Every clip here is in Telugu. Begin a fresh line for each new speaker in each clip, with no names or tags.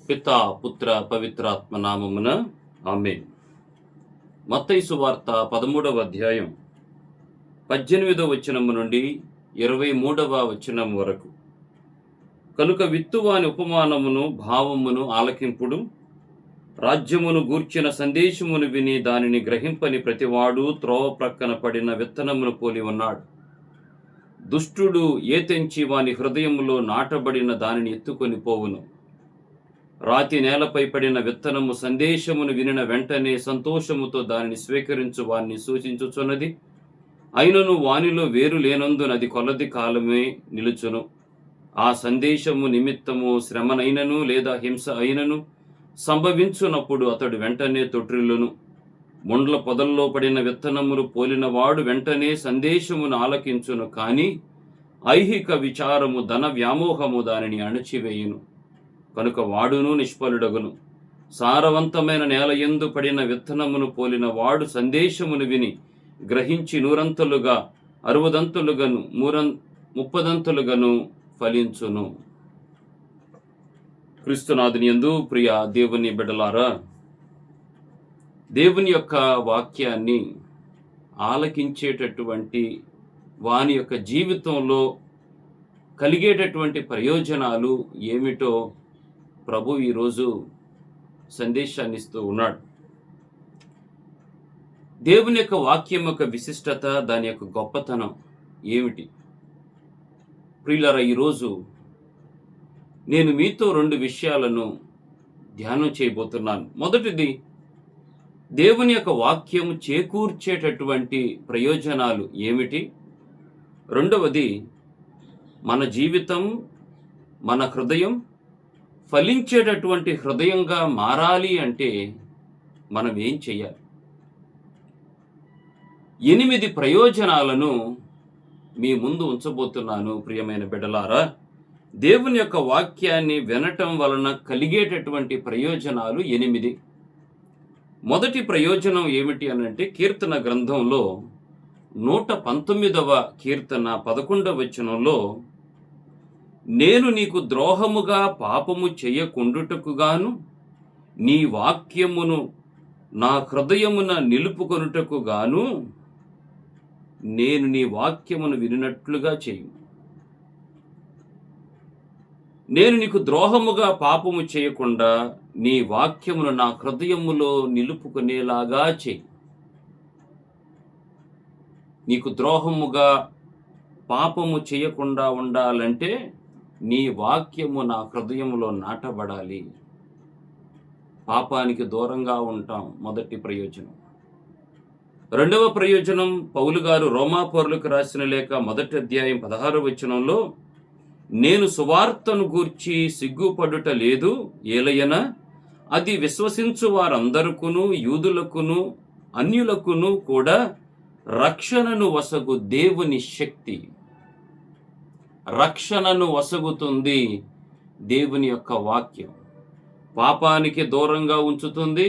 పితా పుత్ర పవిత్రాత్మ నామమున ఆమేన్. మత్తయి సువార్త 13వ అధ్యాయం 18వ వచనము నుండి 23వ వచనం వరకు. కనుక విత్తువాని ఉపమానమును భావమును ఆలకింపుడు. రాజ్యమును గూర్చిన సందేశమును విని దానిని గ్రహింపని ప్రతివాడు త్రోవ ప్రక్కన పడిన విత్తనమును పోలి ఉన్నాడు. దుష్టుడు ఏతెంచి వాని హృదయములో నాటబడిన దానిని ఎత్తుకొని పోవును. రాతి నేలపై పడిన విత్తనము సందేశమును వినిన వెంటనే సంతోషముతో దానిని స్వీకరించు వారిని సూచించుచున్నది. అయినను వానిలో వేరు లేనందున అది కొలది కాలమే నిలుచును. ఆ సందేశము నిమిత్తము శ్రమనైనను లేదా హింస అయినను సంభవించునప్పుడు అతడు వెంటనే తొట్రిల్లును. ముండ్ల పొదల్లో పడిన విత్తనములు పోలిన వాడు వెంటనే సందేశమును ఆలకించును, కానీ ఐహిక విచారము ధన వ్యామోహము దానిని అణచివేయును. కనుక వాడును నిష్ఫలుడగును. సారవంతమైన నేల యందు పడిన విత్తనమును పోలిన వాడు సందేశమును విని గ్రహించి 100 60 30 ఫలించును. క్రీస్తునాథుని యందు ప్రియ దేవుని బిడ్డలారా, దేవుని యొక్క వాక్యాన్ని ఆలకించేటటువంటి వాని యొక్క జీవితంలో కలిగేటటువంటి ప్రయోజనాలు ఏమిటో ప్రభు ఈరోజు సందేశాన్ని ఇస్తూ ఉన్నాడు. దేవుని యొక్క వాక్యం యొక్క విశిష్టత, దాని యొక్క గొప్పతనం ఏమిటి? ప్రియులారా, ఈరోజు నేను మీతో 2 విషయాలను ధ్యానం చేయబోతున్నాను. మొదటిది, దేవుని యొక్క వాక్యం చేకూర్చేటటువంటి ప్రయోజనాలు ఏమిటి? రెండవది, మన జీవితం, మన హృదయం ఫలించేటటువంటి హృదయంగా మారాలి అంటే మనం ఏం చేయాలి? 8 ప్రయోజనాలను మీ ముందు ఉంచబోతున్నాను. ప్రియమైన బిడ్డలారా, దేవుని యొక్క వాక్యాన్ని వినటం వలన కలిగేటటువంటి ప్రయోజనాలు 8. మొదటి ప్రయోజనం ఏమిటి అనంటే, కీర్తన గ్రంథంలో 119వ కీర్తన 11వ వచనంలో, నేను నీకు ద్రోహముగా పాపము చేయకుండుటకుగాను నీ వాక్యమును నా హృదయమున నిలుపుకొనుటకుగాను నేను నీ వాక్యమును వినినట్లుగా చేయు. నేను నీకు ద్రోహముగా పాపము చేయకుండా నీ వాక్యమును నా హృదయములో నిలుపుకునేలాగా చేయి. నీకు ద్రోహముగా పాపము చేయకుండా ఉండాలంటే నీ వాక్యము నా హృదయములో నాటబడాలి. పాపానికి దూరంగా ఉంటాం. మొదటి ప్రయోజనం. రెండవ ప్రయోజనం, పౌలు గారు రోమాపౌరులకు రాసిన లేఖ 1వ అధ్యాయం 16వ వచనంలో, నేను సువార్తను గూర్చి సిగ్గుపడుట లేదు, ఏలయన అది విశ్వసించు వారందరుకును, యూదులకును అన్యులకును కూడా రక్షణను వసగు దేవుని శక్తి. రక్షణను వసగుతుంది దేవుని యొక్క వాక్యం. పాపానికి దూరంగా ఉంచుతుంది.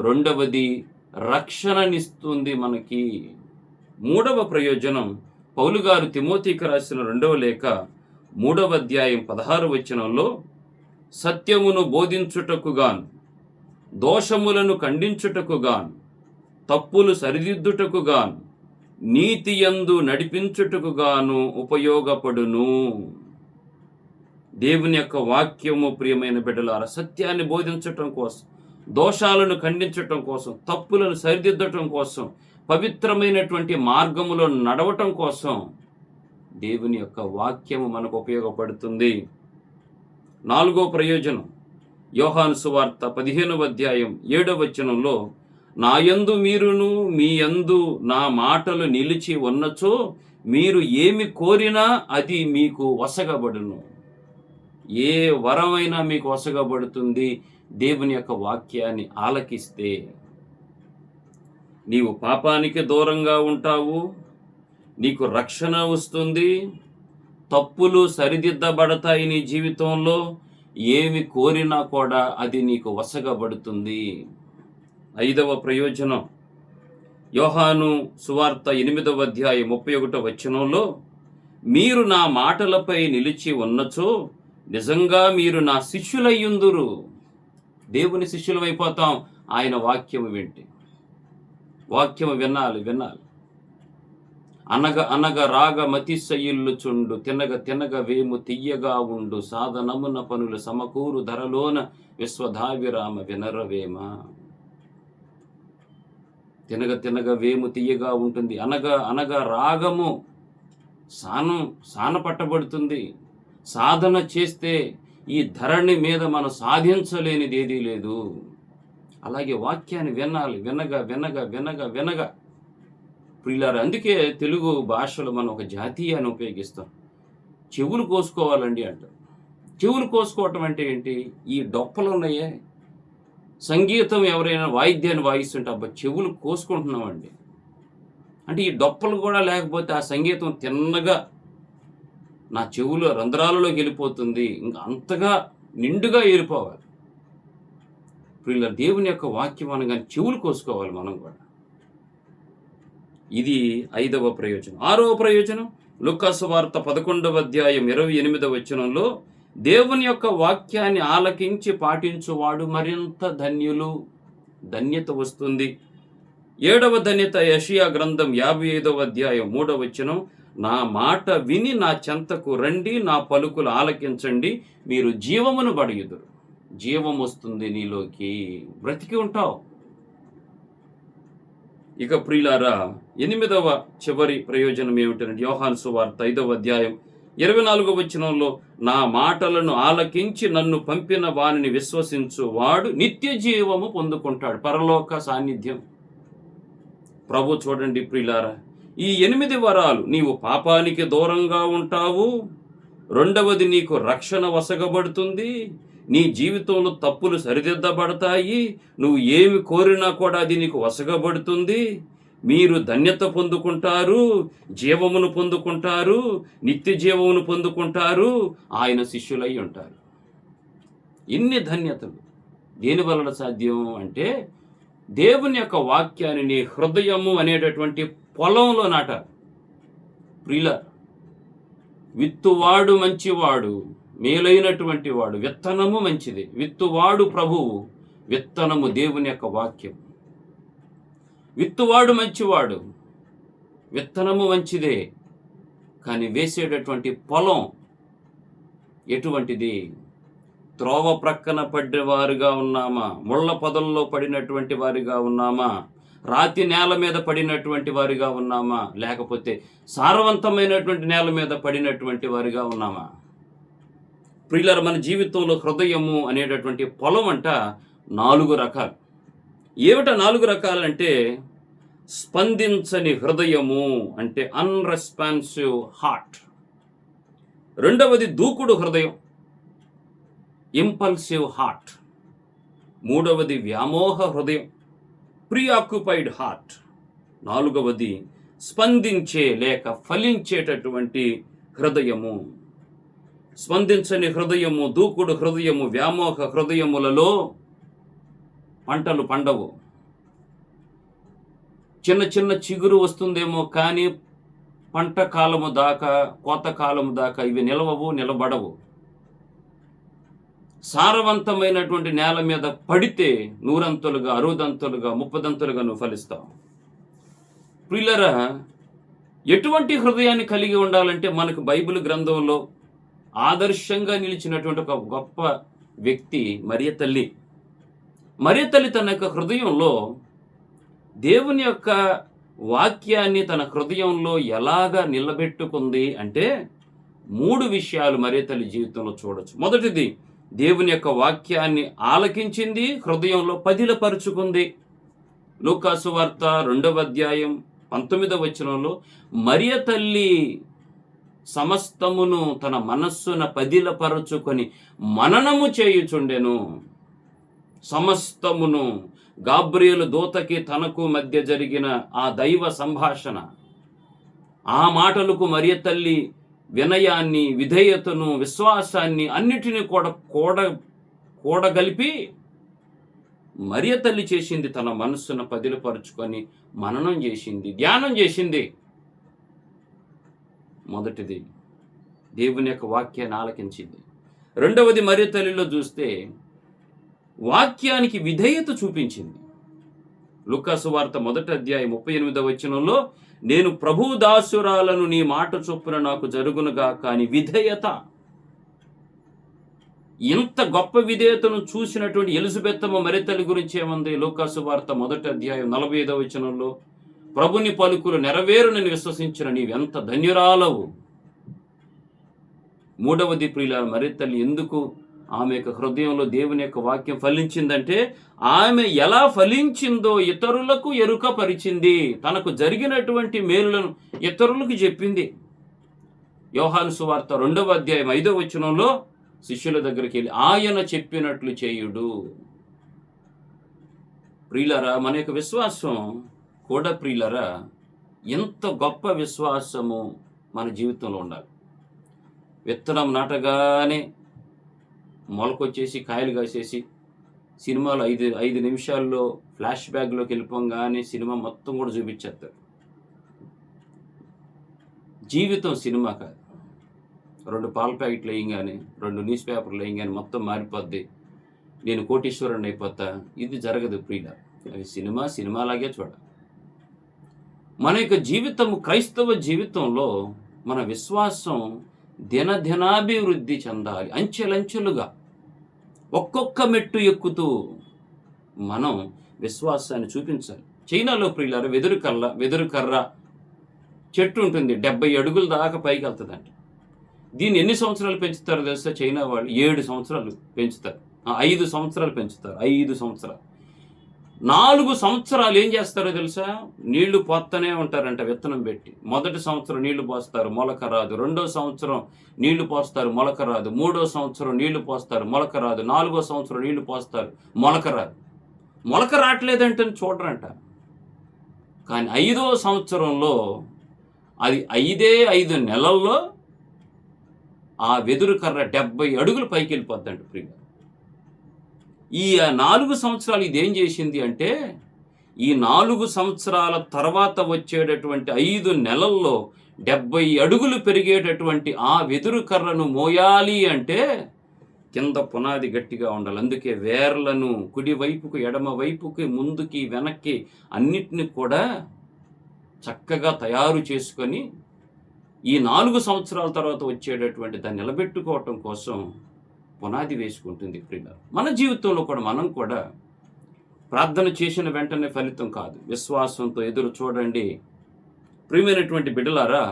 రెండవది, రక్షణనిస్తుంది మనకి. మూడవ ప్రయోజనం, పౌలు గారు తిమోతికి రాసిన 2వ లేఖ 3వ అధ్యాయం 16వ వచనంలో, సత్యమును బోధించుటకుగాను, దోషములను ఖండించుటకుగాను, తప్పులు సరిదిద్దుటకుగాను, నీతియందు నడిపించుటకుగాను ఉపయోగపడును. దేవుని యొక్క వాక్యము, ప్రియమైన బిడ్డలారా, సత్యాన్ని బోధించటం కోసం, దోషాలను ఖండించటం కోసం, తప్పులను సరిదిద్దటం కోసం, పవిత్రమైనటువంటి మార్గములో నడవటం కోసం దేవుని యొక్క వాక్యము మనకు ఉపయోగపడుతుంది. 4వ ప్రయోజనం, యోహాను సువార్త 15వ అధ్యాయం 7వ వచనంలో, నా యందు మీరును మీ యందు నా మాటలు నిలిచి ఉన్నచో మీరు ఏమి కోరినా అది మీకు వసగబడును. ఏ వరమైనా మీకు వసగబడుతుంది దేవుని యొక్క వాక్యాన్ని ఆలకిస్తే. నీవు పాపానికి దూరంగా ఉంటావు, నీకు రక్షణ వస్తుంది, తప్పులు సరిదిద్దబడతాయి నీ జీవితంలో. ఏమి కోరినా కూడా అది నీకు వసగబడుతుంది. 5వ ప్రయోజనం, యోహాను సువార్త 8వ అధ్యాయం 31వ వచనంలో, మీరు నా మాటలపై నిలిచి ఉన్నచో నిజంగా మీరు నా శిష్యులయ్యుందురు. దేవుని శిష్యులమైపోతాం ఆయన వాక్యము వింటే. వాక్యము వినాలి. అనగ అనగ రాగ మతిశయిల్లుచుండు, తినగ తినగ వేము తియ్యగా ఉండు, సాధనమున పనులు సమకూరు ధరలోన విశ్వధావిరామ వినరవేమ. తినగ తినగ వేము తియ్యగా ఉంటుంది. అనగ రాగము సాన పట్టబడుతుంది. సాధన చేస్తే ఈ ధరణి మీద మనం సాధించలేనిది ఏదీ లేదు. అలాగే వాక్యాన్ని వినాలి. వినగా ప్రియులారా, అందుకే తెలుగు భాషలో మనం ఒక జాతీయాన్ని ఉపయోగిస్తాం. చెవులు కోసుకోవాలండి అంటారు. చెవులు కోసుకోవటం అంటే ఏంటి? ఈ డొప్పలు ఉన్నాయే, సంగీతం ఎవరైనా వాయిద్యాన్ని వాయిస్తుంటే అబ్బా చెవులు కోసుకుంటున్నామండి అంటే, ఈ డొప్పలు కూడా లేకపోతే ఆ సంగీతం తిన్నగా నా చెవుల రంధ్రాలలోకి వెళ్ళిపోతుంది. ఇంకా అంతగా నిండుగా వెళ్ళిపోవాలి. ప్రియులారా, దేవుని యొక్క వాక్యం అనగానే చెవులు కోసుకోవాలి మనం కూడా. ఇది 5వ ప్రయోజనం. 6వ ప్రయోజనం లూకాసు వార్త 11వ అధ్యాయం 28వ వచనంలో, దేవుని యొక్క వాక్యాన్ని ఆలకించి పాటించువాడు మరింత ధన్యత వస్తుంది. 7వ ధన్యత యెషయా గ్రంథం 55వ అధ్యాయం 3వ వచనం, నా మాట విని నా చెంతకు రండి, నా పలుకులు ఆలకించండి, మీరు జీవమును బడియుదురు. జీవం వస్తుంది నీలోకి, బ్రతికి ఉంటావు. ఇక ప్రియులారా, 8వ చివరి ప్రయోజనం ఏమిటంటే యోహాను సువార్త 5వ అధ్యాయం 24వ వచనంలో, నా మాటలను ఆలకించి నన్ను పంపిన వానిని విశ్వసించు వాడు నిత్య జీవము పొందుకుంటాడు. పరలోక సాన్నిధ్యం. ప్రభు చూడండి ప్రియులారా, ఈ 8 వరాలు, నీవు పాపానికి దూరంగా ఉంటావు. 2వది, నీకు రక్షణ వసగబడుతుంది. నీ జీవితంలో తప్పులు సరిదిద్దబడతాయి. నువ్వు ఏమి కోరినా కూడా అది నీకు వసగబడుతుంది. మీరు ధన్యత పొందుకుంటారు, జీవమును పొందుకుంటారు, నిత్య జీవమును పొందుకుంటారు, ఆయన శిష్యులై ఉంటారు. ఇన్ని ధన్యతలు దేని వలన సాధ్యం అంటే, దేవుని యొక్క వాక్యాన్ని నీ హృదయము అనేటటువంటి పొలంలో నాటారు. ప్రియుల, విత్తువాడు మంచివాడు, మేలైనటువంటి వాడు, విత్తనము మంచిది. విత్తువాడు ప్రభువు, విత్తనము దేవుని యొక్క వాక్యం. విత్తువాడు మంచివాడు, విత్తనము మంచిదే, కానీ వేసేటటువంటి పొలం ఎటువంటిది? త్రోవ ప్రక్కన పడ్డవారుగా ఉన్నామా? ముళ్ళ పొదల్లో పడినటువంటి వారిగా ఉన్నామా? రాతి నేల మీద పడినటువంటి వారిగా ఉన్నామా? లేకపోతే సారవంతమైనటువంటి నేల మీద పడినటువంటి వారిగా ఉన్నామా? ప్రియులారా, మన జీవితంలో హృదయము అనేటటువంటి పొలం అంట 4 రకాలు. ఏమిటా 4 రకాలంటే, స్పందించని హృదయము అంటే అన్రెస్పాన్సివ్ హార్ట్. 2వది దూకుడు హృదయం, ఇంపల్సివ్ హార్ట్. 3వది వ్యామోహ హృదయం, ప్రీఆక్యుపైడ్ హార్ట్. 4వది స్పందించే లేక ఫలించేటటువంటి హృదయము. స్పందించని హృదయము, దూకుడు హృదయము, వ్యామోహ హృదయములలో పంటలు పండవు. చిన్న చిగురు వస్తుందేమో కానీ పంట కాలము దాకా, కోత కాలము దాకా ఇవి నిలబడవు. సారవంతమైనటువంటి నేల మీద పడితే 100 60 30 నువ్వు ఫలిస్తావు. ప్రియులారా, ఎటువంటి హృదయాన్ని కలిగి ఉండాలంటే, మనకు బైబిల్ గ్రంథంలో ఆదర్శంగా నిలిచినటువంటి ఒక గొప్ప వ్యక్తి మరియ తల్లి. మరియ తల్లి తన యొక్క హృదయంలో దేవుని యొక్క వాక్యాన్ని తన హృదయంలో ఎలాగా నిలబెట్టుకుంది అంటే, 3 విషయాలు మరియ తల్లి జీవితంలో చూడొచ్చు. మొదటిది, దేవుని యొక్క వాక్యాన్ని ఆలకించింది, హృదయంలో పదిలపరుచుకుంది. లూకాసు వార్త 2వ అధ్యాయం 19వ వచనంలో, మరియ తల్లి సమస్తమును తన మనస్సున పదిలపరచుకొని మననము చేయుచుండెను. సమస్తమును, గాబ్రియేలు దూతకి తనకు మధ్య జరిగిన ఆ దైవ సంభాషణ, ఆ మాటలకు మరియ తల్లి వినయాన్ని, విధేయతను, విశ్వాసాన్ని అన్నిటినీ కూడగలిపి మరియ తల్లి చేసింది. తన మనస్సును పదిలపరుచుకొని మననం చేసింది, ధ్యానం చేసింది. మొదటిది, దేవుని యొక్క వాక్యాన్ని ఆలకించింది. రెండవది మరియ తల్లిలో చూస్తే వాక్యానికి విధేయత చూపించింది. లూకా సువార్త 1:38 నేను ప్రభువు దాసురాలను, నీ మాట చొప్పున నాకు జరుగునుగా కానీ విధేయత. ఇంత గొప్ప విధేయతను చూసినటువంటి ఎలిజబెత్తమ్మ మరియ తల్లి గురించి ఏముంది? లూకా సువార్త 1:45 ప్రభుని పలుకులు నెరవేరునని విశ్వసించిన నీవెంత ధన్యురాలవు. మూడవది ప్రియుల మరియ తల్లి ఎందుకు ఆమె యొక్క హృదయంలో దేవుని యొక్క వాక్యం ఫలించిందంటే, ఆమె ఎలా ఫలించిందో ఇతరులకు ఎరుక పరిచింది. తనకు జరిగినటువంటి మేలులను ఇతరులకు చెప్పింది. యోహాను సువార్త 2:5 శిష్యుల దగ్గరికి వెళ్ళి ఆయన చెప్పినట్లు చేయుడు. ప్రియులరా, మన యొక్క విశ్వాసం కూడా ప్రియులరా, ఎంత గొప్ప విశ్వాసము మన జీవితంలో ఉండాలి. విత్తనం నాటగానే మొలకొచ్చేసి కాయలు కాసేసి సినిమాలో 5 నిమిషాల్లో ఫ్లాష్ బ్యాక్లోకి వెళ్ళిపోగానే సినిమా మొత్తం కూడా చూపించేస్తారు. జీవితం సినిమా కాదు. 2 పాల ప్యాకెట్లు వేయంగానే, 2 న్యూస్ పేపర్లు వేయంగానే మొత్తం మారిపోద్ది, నేను కోటీశ్వరుని అయిపోతా. ఇది జరగదు ప్రియుల. అది సినిమాలాగే చూడాలి. మన యొక్క జీవితం, క్రైస్తవ జీవితంలో మన విశ్వాసం దినదినాభివృద్ధి చెందాలి. అంచెలంచెలుగా ఒక్కొక్క మెట్టు ఎక్కుతూ మనం విశ్వాసాన్ని చూపించాలి. చైనాలో ప్రియులారా వెదురు కర్ర చెట్టు ఉంటుంది, 70 అడుగుల దాకా పైకి వెళ్తుందంట. దీన్ని ఎన్ని సంవత్సరాలు పెంచుతారో తెలుసా? చైనా వాళ్ళు 7 సంవత్సరాలు పెంచుతారు. 5 సంవత్సరాలు పెంచుతారు. 5 సంవత్సరాలు. 4 సంవత్సరాలు ఏం చేస్తారో తెలుసా? నీళ్లు పోస్తూనే ఉంటారంట విత్తనం పెట్టి. మొదటి సంవత్సరం నీళ్లు పోస్తారు, మొలక రాదు. 2వ సంవత్సరం నీళ్లు పోస్తారు, మొలక రాదు. 3వ సంవత్సరం నీళ్లు పోస్తారు, మొలక రాదు. 4వ సంవత్సరం నీళ్లు పోస్తారు, మొలక రాదు. మొలక రావట్లేదంటే చూడరంట. కానీ 5వ సంవత్సరంలో అది 5 నెలల్లో ఆ వెదురు కర్ర 70 అడుగులు పైకి వెళ్ళిపోద్దంట ప్రియ. ఈ 4 సంవత్సరాలు ఇదేం చేసింది అంటే, ఈ 4 సంవత్సరాల తర్వాత వచ్చేటటువంటి 5 నెలల్లో 70 అడుగులు పెరిగేటటువంటి ఆ వెదురు కర్రను మోయాలి అంటే కింద పునాది గట్టిగా ఉండాలి. అందుకే వేర్లను కుడి వైపుకు, ఎడమ వైపుకి, ముందుకి, వెనక్కి అన్నిటిని కూడా చక్కగా తయారు చేసుకొని ఈ 4 సంవత్సరాల తర్వాత వచ్చేటటువంటి దాన్ని నిలబెట్టుకోవటం కోసం పునాది వేసుకుంటుంది ప్రియులారా. మన జీవితంలో కూడా మనం కూడా ప్రార్థన చేసిన వెంటనే ఫలితం కాదు, విశ్వాసంతో ఎదురు చూడండి. ప్రియమైనటువంటి బిడ్డలారా,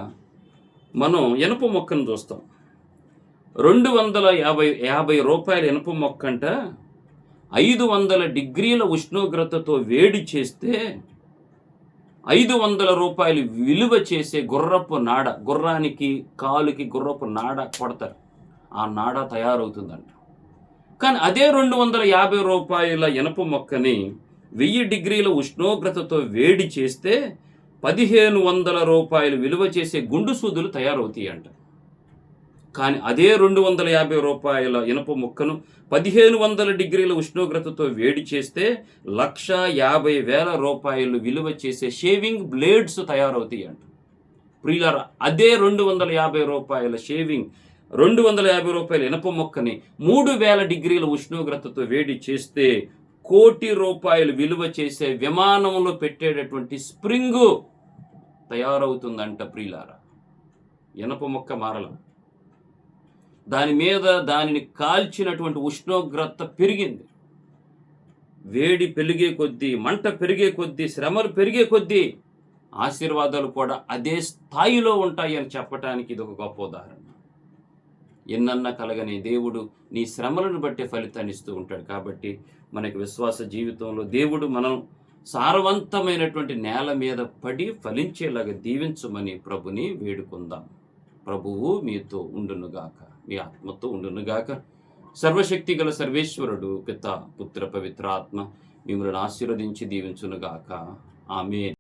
మనం ఇనుప మొక్కను చూస్తాం. 250 రూపాయల ఇనుప మొక్కంట 500 డిగ్రీల ఉష్ణోగ్రతతో వేడి చేస్తే 500 రూపాయలు విలువ చేసే గుర్రపు నాడ, గుర్రానికి కాలుకి గుర్రపు నాడ కొడతారు, ఆ నాడ తయారవుతుందంట. కానీ అదే 250 రూపాయల ఇనప మొక్కని 1000 డిగ్రీల ఉష్ణోగ్రతతో వేడి చేస్తే 1500 రూపాయలు విలువ చేసే గుండు సూదులు తయారవుతాయి అంట. కానీ అదే 250 రూపాయల ఇనప మొక్కను 1500 డిగ్రీల ఉష్ణోగ్రతతో వేడి చేస్తే 1,50,000 రూపాయలు విలువ చేసే షేవింగ్ బ్లేడ్స్ తయారవుతాయి అంట. ప్రియులారా, అదే 250 రూపాయల 250 రూపాయల ఇనప మొక్కని 3000 డిగ్రీల ఉష్ణోగ్రతతో వేడి చేస్తే 1,00,00,000 రూపాయలు విలువ చేసే విమానంలో పెట్టేటటువంటి స్ప్రింగు తయారవుతుందంట. ప్రియులారా, ఇనప మొక్క మారల, దాని మీద దానిని కాల్చినటువంటి ఉష్ణోగ్రత పెరిగింది. వేడి పెరిగే కొద్దీ, మంట పెరిగే కొద్దీ, శ్రమలు పెరిగే కొద్దీ ఆశీర్వాదాలు కూడా అదే స్థాయిలో ఉంటాయి అని చెప్పడానికి ఇది ఒక గొప్ప ఉదాహరణ. ఎన్నన్నా కలగని దేవుడు నీ శ్రమలను బట్టే ఫలితాన్ని ఇస్తూ ఉంటాడు. కాబట్టి మనకి విశ్వాస జీవితంలో దేవుడు మనం సారవంతమైనటువంటి నేల మీద పడి ఫలించేలాగా దీవించమని ప్రభుని వేడుకుందాం. ప్రభువు మీతో ఉండునుగాక, మీ ఆత్మతో ఉండునుగాక. సర్వశక్తి గల సర్వేశ్వరుడు పిత, పుత్ర, పవిత్ర ఆత్మ మిమ్మల్ని ఆశీర్వదించి దీవించునుగాక. ఆమేన్.